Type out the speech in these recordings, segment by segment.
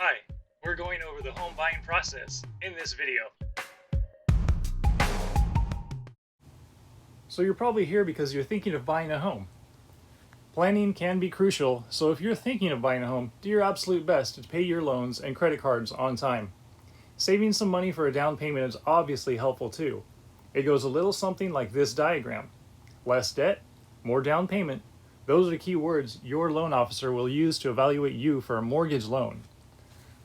Hi, we're going over the home buying process in this video. So you're probably here because you're thinking of buying a home. Planning can be crucial, so if you're thinking of buying a home, do your absolute best to pay your loans and credit cards on time. Saving some money for a down payment is obviously helpful too. It goes a little something like this diagram. Less debt, more down payment. Those are the key words your loan officer will use to evaluate you for a mortgage loan.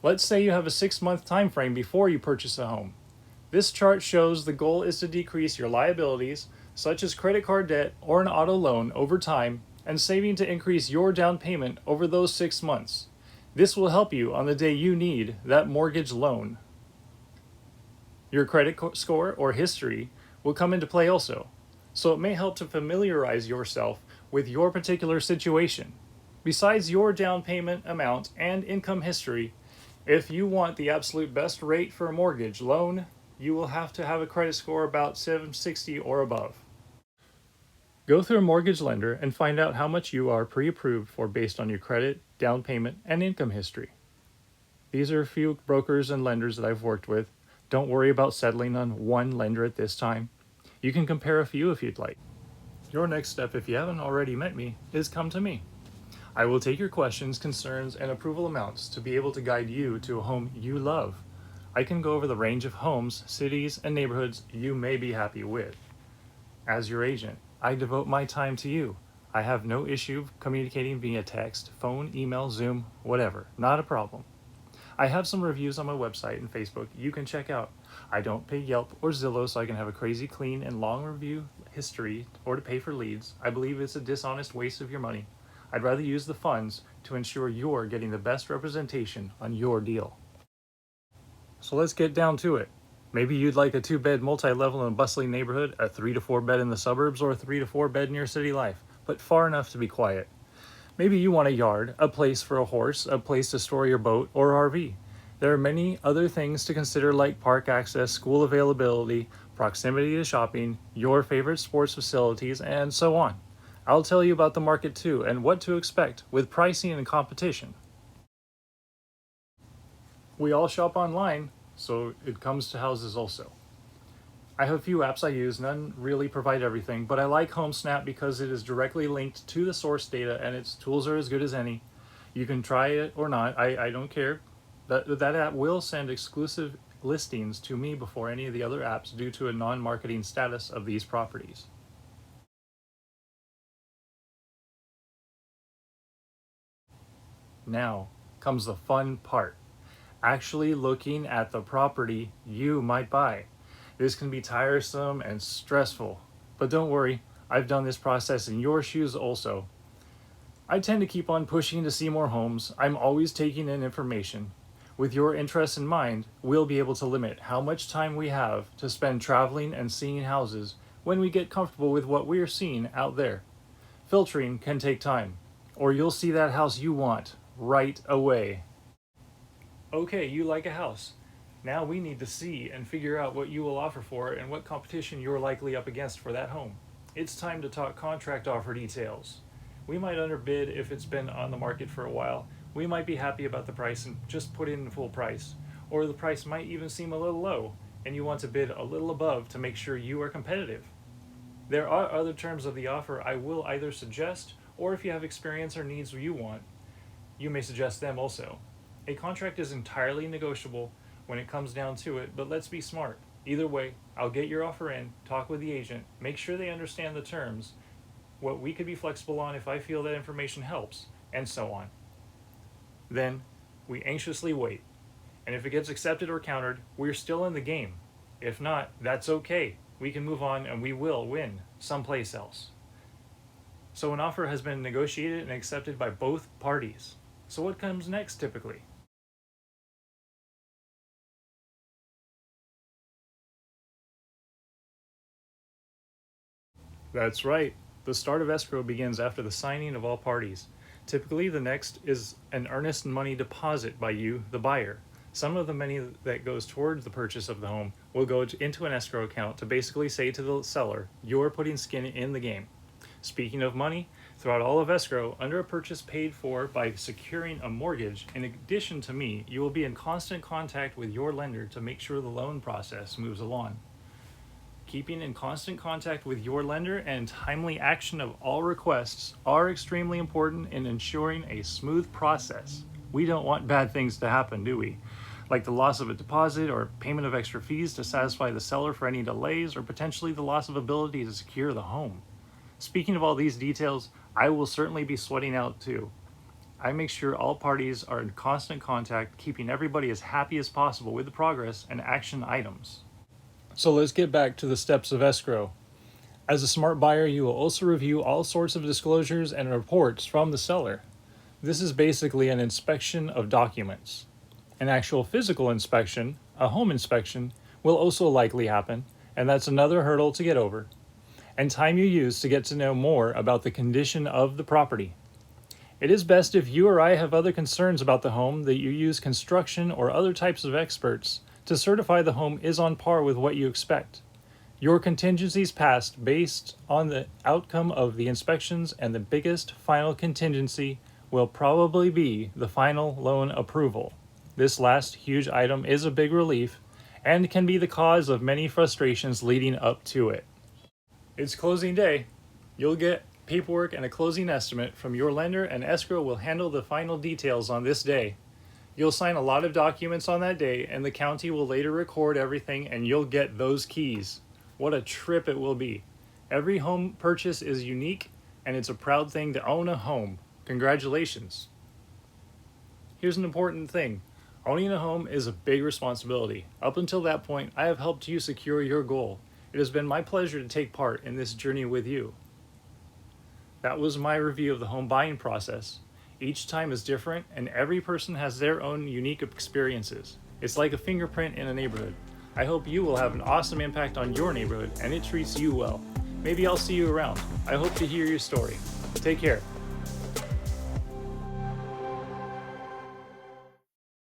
Let's say you have a 6-month time frame before you purchase a home. This chart shows the goal is to decrease your liabilities, such as credit card debt or an auto loan, over time, and saving to increase your down payment over those 6 months. This will help you on the day you need that mortgage loan. Your credit score or history will come into play also, so it may help to familiarize yourself with your particular situation. Besides your down payment amount and income history, if you want the absolute best rate for a mortgage loan, you will have to have a credit score about 760 or above. Go through a mortgage lender and find out how much you are pre-approved for based on your credit, down payment, and income history. These are a few brokers and lenders that I've worked with. Don't worry about settling on one lender at this time. You can compare a few if you'd like. Your next step, if you haven't already met me, is come to me. I will take your questions, concerns, and approval amounts to be able to guide you to a home you love. I can go over the range of homes, cities, and neighborhoods you may be happy with. As your agent, I devote my time to you. I have no issue communicating via text, phone, email, Zoom, whatever. Not a problem. I have some reviews on my website and Facebook you can check out. I don't pay Yelp or Zillow so I can have a crazy clean and long review history or to pay for leads. I believe it's a dishonest waste of your money. I'd rather use the funds to ensure you're getting the best representation on your deal. So let's get down to it. Maybe you'd like a 2-bed multi-level in a bustling neighborhood, a 3 to 4 bed in the suburbs, or a 3 to 4 bed near city life, but far enough to be quiet. Maybe you want a yard, a place for a horse, a place to store your boat or RV. There are many other things to consider like park access, school availability, proximity to shopping, your favorite sports facilities, and so on. I'll tell you about the market too and what to expect with pricing and competition. We all shop online, so it comes to houses also. I have a few apps I use, none really provide everything, but I like HomeSnap because it is directly linked to the source data and its tools are as good as any. You can try it or not, I don't care. That app will send exclusive listings to me before any of the other apps due to a non-marketing status of these properties. Now comes the fun part, actually looking at the property you might buy. This can be tiresome and stressful, but don't worry, I've done this process in your shoes also. I tend to keep on pushing to see more homes. I'm always taking in information. With your interests in mind, we'll be able to limit how much time we have to spend traveling and seeing houses when we get comfortable with what we're seeing out there. Filtering can take time, or you'll see that house you want right away. Okay, you like a house. Now we need to see and figure out what you will offer for it and what competition you're likely up against for that home. It's time to talk contract offer details. We might underbid if it's been on the market for a while. We might be happy about the price and just put in full price. Or the price might even seem a little low and you want to bid a little above to make sure you are competitive. There are other terms of the offer I will either suggest, or if you have experience or needs you want, you may suggest them also. A contract is entirely negotiable when it comes down to it, but let's be smart. Either way, I'll get your offer in, talk with the agent, make sure they understand the terms, what we could be flexible on if I feel that information helps, and so on. Then, we anxiously wait. And if it gets accepted or countered, we're still in the game. If not, that's okay. We can move on and we will win someplace else. So an offer has been negotiated and accepted by both parties. So what comes next typically? That's right. The start of escrow begins after the signing of all parties. Typically, the next is an earnest money deposit by you, the buyer. Some of the money that goes towards the purchase of the home will go into an escrow account to basically say to the seller, you're putting skin in the game. Speaking of money, throughout all of escrow under a purchase paid for by securing a mortgage. In addition to me, you will be in constant contact with your lender to make sure the loan process moves along. Keeping in constant contact with your lender and timely action of all requests are extremely important in ensuring a smooth process. We don't want bad things to happen, do we? Like the loss of a deposit or payment of extra fees to satisfy the seller for any delays, or potentially the loss of ability to secure the home. Speaking of all these details, I will certainly be sweating out too. I make sure all parties are in constant contact, keeping everybody as happy as possible with the progress and action items. So let's get back to the steps of escrow. As a smart buyer, you will also review all sorts of disclosures and reports from the seller. This is basically an inspection of documents. An actual physical inspection, a home inspection, will also likely happen, and that's another hurdle to get over, and time you use to get to know more about the condition of the property. It is best if you or I have other concerns about the home that you use construction or other types of experts to certify the home is on par with what you expect. Your contingencies passed based on the outcome of the inspections, and the biggest final contingency will probably be the final loan approval. This last huge item is a big relief and can be the cause of many frustrations leading up to it. It's closing day. You'll get paperwork and a closing estimate from your lender, and escrow will handle the final details on this day. You'll sign a lot of documents on that day, and the county will later record everything, and you'll get those keys. What a trip it will be. Every home purchase is unique, and it's a proud thing to own a home. Congratulations. Here's an important thing. Owning a home is a big responsibility. Up until that point, I have helped you secure your goal. It has been my pleasure to take part in this journey with you. That was my review of the home buying process. Each time is different, and every person has their own unique experiences. It's like a fingerprint in a neighborhood. I hope you will have an awesome impact on your neighborhood and it treats you well. Maybe I'll see you around. I hope to hear your story. Take care.